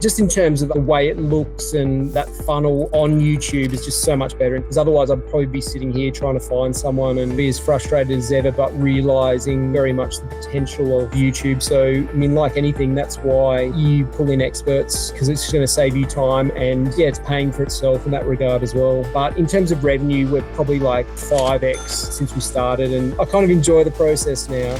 Just in terms of the way it looks and that funnel on YouTube is just so much better. Because otherwise I'd probably be sitting here trying to find someone and be as frustrated as ever, but realizing very much the potential of YouTube. So, I mean, like anything, that's why you pull in experts, because it's going to save you time, and yeah, it's paying for itself in that regard as well. But in terms of revenue, we're probably like 5x since we started, and I kind of enjoy the process now.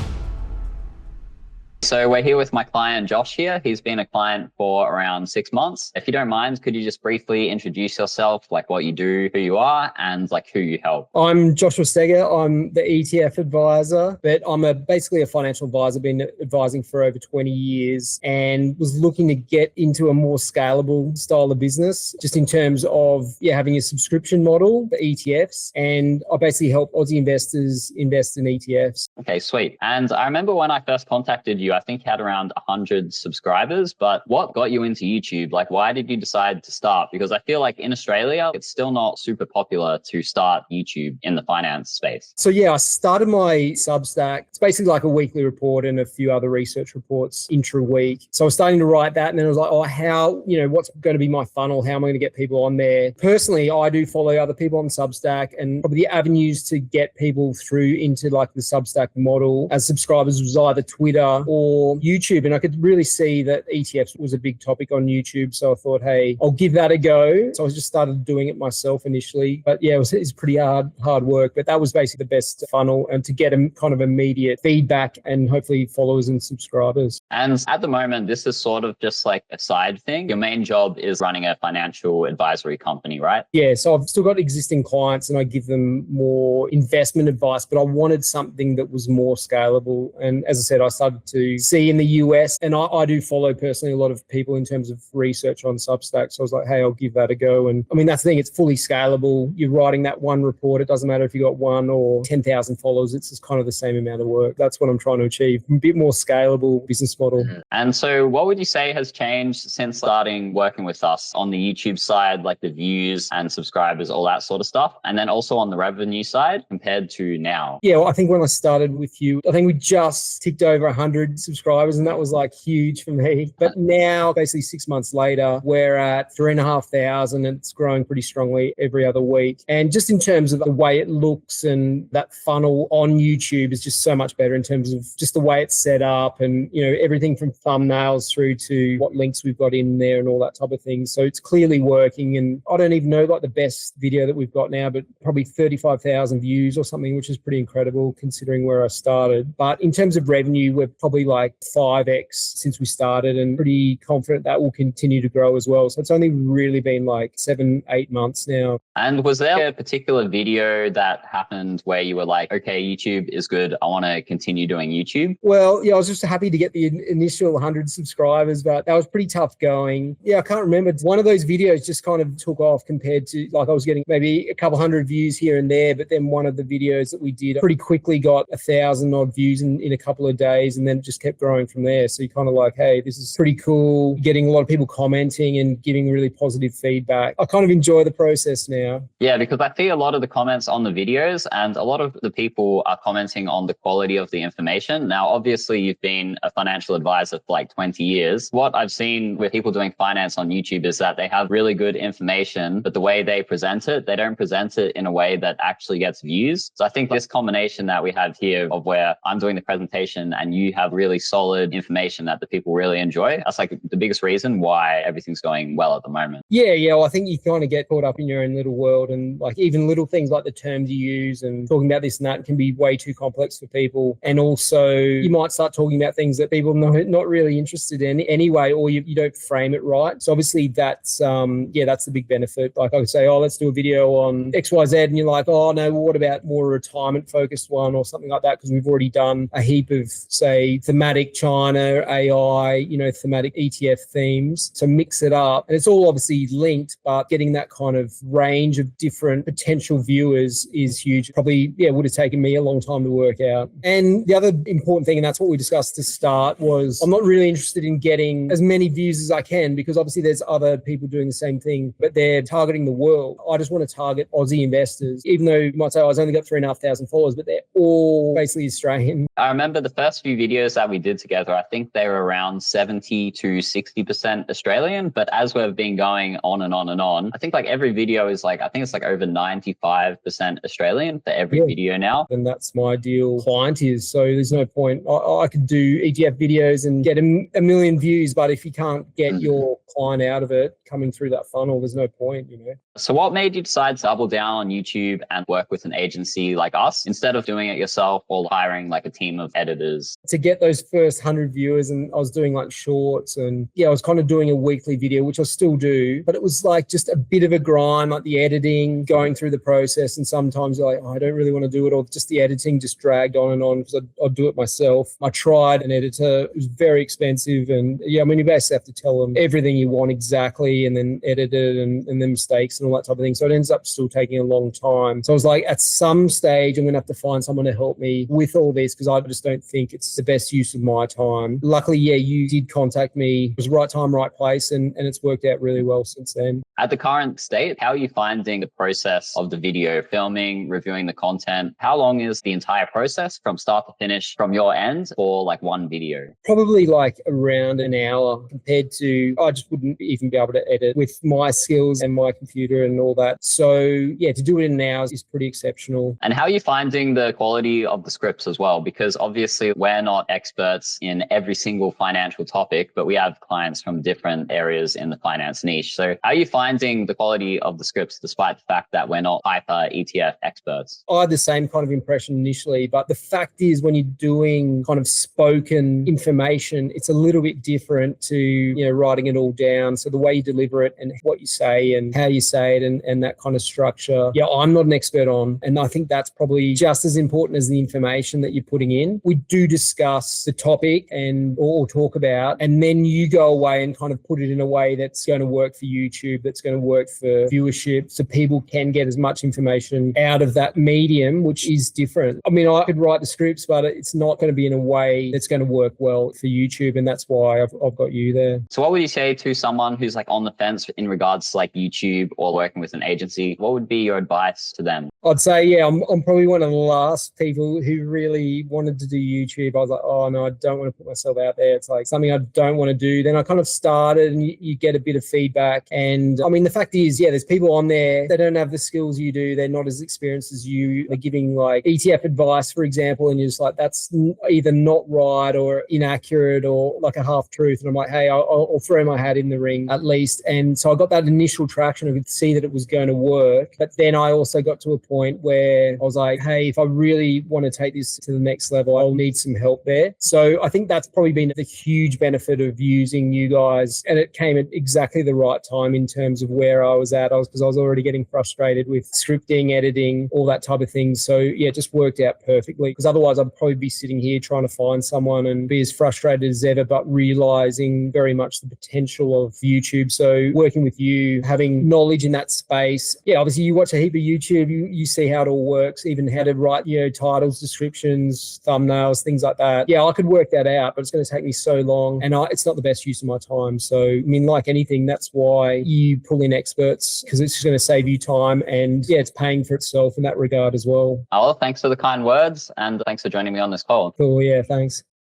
So we're here with my client, Josh here. He's been a client for around 6 months. If you don't mind, could you just briefly introduce yourself, like what you do, who you are, and like who you help? I'm Joshua Steger. I'm the ETF advisor, but I'm basically a financial advisor, been advising for over 20 years, and was looking to get into a more scalable style of business, just in terms of having a subscription model for ETFs. And I basically help Aussie investors invest in ETFs. Okay, sweet. And I remember when I first contacted you, I think you had around 100 subscribers, but what got you into YouTube? Like, why did you decide to start? Because I feel like in Australia, it's still not super popular to start YouTube in the finance space. So I started my Substack. It's basically like a weekly report and a few other research reports intra-week. So I was starting to write that, and then I was like, what's going to be my funnel? How am I going to get people on there? Personally, I do follow other people on Substack, and probably the avenues to get people through into like the Substack model as subscribers was either Twitter or YouTube. And I could really see that ETFs was a big topic on YouTube. So I thought, hey, I'll give that a go. So I just started doing it myself initially. But yeah, it's pretty hard work. But that was basically the best funnel, and to get a kind of immediate feedback and hopefully followers and subscribers. And at the moment, this is sort of just like a side thing. Your main job is running a financial advisory company, right? Yeah, so I've still got existing clients and I give them more investment advice, but I wanted something that was more scalable. And as I said, I started to see in the US, and I do follow personally a lot of people in terms of research on Substack. So I was like, hey, I'll give that a go. And I mean, that's the thing, it's fully scalable. You're writing that one report. It doesn't matter if you got 1 or 10,000 followers. It's just kind of the same amount of work. That's what I'm trying to achieve. A bit more scalable business model. And so what would you say has changed since starting working with us on the YouTube side, like the views and subscribers, all that sort of stuff? And then also on the revenue side compared to now? Yeah, well, I think when I started with you, I think we just ticked over 100 subscribers, and that was like huge for me. But now, basically 6 months later, we're at 3,500, and it's growing pretty strongly every other week. And just in terms of the way it looks and that funnel on YouTube is just so much better in terms of just the way it's set up, and everything from thumbnails through to what links we've got in there and all that type of thing. So it's clearly working. And I don't even know like the best video that we've got now, but probably 35,000 views or something, which is pretty incredible considering where I started. But in terms of revenue, we're probably like 5x since we started, and pretty confident that will continue to grow as well. So it's only really been like 7-8 months now. And was there a particular video that happened where you were like, okay, YouTube is good, I want to continue doing YouTube? Well, I was just happy to get the initial 100 subscribers, but that was pretty tough going. I can't remember. One of those videos just kind of took off compared to, like, I was getting maybe a couple hundred views here and there, but then one of the videos that we did pretty quickly got 1,000 odd views in a couple of days, and then it just kept growing from there. So you're kind of like, hey, this is pretty cool. Getting a lot of people commenting and giving really positive feedback. I kind of enjoy the process now. Yeah, because I see a lot of the comments on the videos, and a lot of the people are commenting on the quality of the information. Now, obviously, you've been a financial advisor for like 20 years. What I've seen with people doing finance on YouTube is that they have really good information, but the way they present it, they don't present it in a way that actually gets views. So I think this combination that we have here of where I'm doing the presentation and you have really solid information that the people really enjoy, that's like the biggest reason why everything's going well at the moment. Yeah. Well, I think you kind of get caught up in your own little world, and like even little things like the terms you use and talking about this and that can be way too complex for people. And also you might start talking about things that people are not really interested in anyway, or you don't frame it right. So obviously that's the big benefit. Like I would say, let's do a video on XYZ, and you're like, oh no, well, what about more retirement focused one or something like that? Because we've already done a heap of, say, thematic China, AI, thematic ETF themes. So mix it up. And it's all obviously linked, but getting that kind of range of different potential viewers is huge. Probably, would have taken me a long time to work out. And the other important thing, and that's what we discussed to start, was I'm not really interested in getting as many views as I can, because obviously there's other people doing the same thing, but they're targeting the world. I just want to target Aussie investors, even though you might say, I've only got 3,500 followers, but they're all basically Australian. I remember the first few videos that that we did together, I think they were around 70 to 60% Australian. But as we've been going on and on and on, I think like every video is like, I think it's like over 95% Australian for every video now. And that's my ideal client is. So there's no point. I could do ETF videos and get a million views, but if you can't get your client out of it coming through that funnel, there's no point, you know. So what made you decide to double down on YouTube and work with an agency like us instead of doing it yourself or hiring like a team of editors? To get those first 100 viewers, and I was doing like shorts, and I was kind of doing a weekly video, which I still do, but it was like just a bit of a grind, like the editing, going through the process. And sometimes you're like, oh, I don't really want to do it, or just the editing just dragged on and on because I'd do it myself. I tried an editor. It was very expensive. And I mean, you basically have to tell them everything you want exactly and then edit it and then mistakes and all that type of thing. So it ends up still taking a long time. So I was like, at some stage, I'm going to have to find someone to help me with all this because I just don't think it's the best use of my time. Luckily, you did contact me. It was the right time, right place, and it's worked out really well since then. At the current state, how are you finding the process of the video filming, reviewing the content? How long is the entire process from start to finish from your end for like one video? Probably like around an hour compared to, I just wouldn't even be able to edit with my skills and my computer and all that. So to do it in an hour is pretty exceptional. And how are you finding the quality of the scripts as well? Because obviously we're not experts in every single financial topic, but we have clients from different areas in the finance niche. So how are you finding the quality of the scripts despite the fact that we're not hyper ETF experts? I had the same kind of impression initially, but the fact is when you're doing kind of spoken information, it's a little bit different to, writing it all down. So the way you deliver it and what you say and how you say it and that kind of structure, I'm not an expert on. And I think that's probably just as important as the information that you're putting in. We do discuss the topic and or talk about, and then you go away and kind of put it in a way that's going to work for YouTube, that's going to work for viewership, so people can get as much information out of that medium, which is different. I mean, I could write the scripts, but it's not going to be in a way that's going to work well for YouTube, and that's why I've got you there. So what would you say to someone who's like on the fence in regards to like YouTube or working with an agency? What would be your advice to them? I'd say, I'm probably one of the last people who really wanted to do YouTube. I was like, oh no, I don't want to put myself out there. It's like something I don't want to do. Then I kind of started and you get a bit of feedback. And I mean, the fact is, there's people on there, they don't have the skills you do. They're not as experienced as you. They're giving like ETF advice, for example, and you're just like, that's either not right or inaccurate or like a half truth. And I'm like, hey, I'll throw my hat in the ring at least. And so I got that initial traction. I could see that it was going to work. But then I also got to a point where I was like, hey, if I really want to take this to the next level, I'll need some help there. So I think that's probably been the huge benefit of using you guys. And it came at exactly the right time in terms of where I was at. Because I was already getting frustrated with scripting, editing, all that type of thing. So it just worked out perfectly. Because otherwise I'd probably be sitting here trying to find someone and be as frustrated as ever, but realizing very much the potential of YouTube. So working with you, having knowledge in that space. Obviously you watch a heap of YouTube, you see how it all works, even how to write, titles, descriptions, thumbnails, things like that. I could work that out, but it's going to take me so long and it's not the best use of my time. So, I mean, like anything, that's why you pull in experts, because it's just going to save you time and it's paying for itself in that regard as well. Well, thanks for the kind words and thanks for joining me on this call. Cool. Yeah, thanks.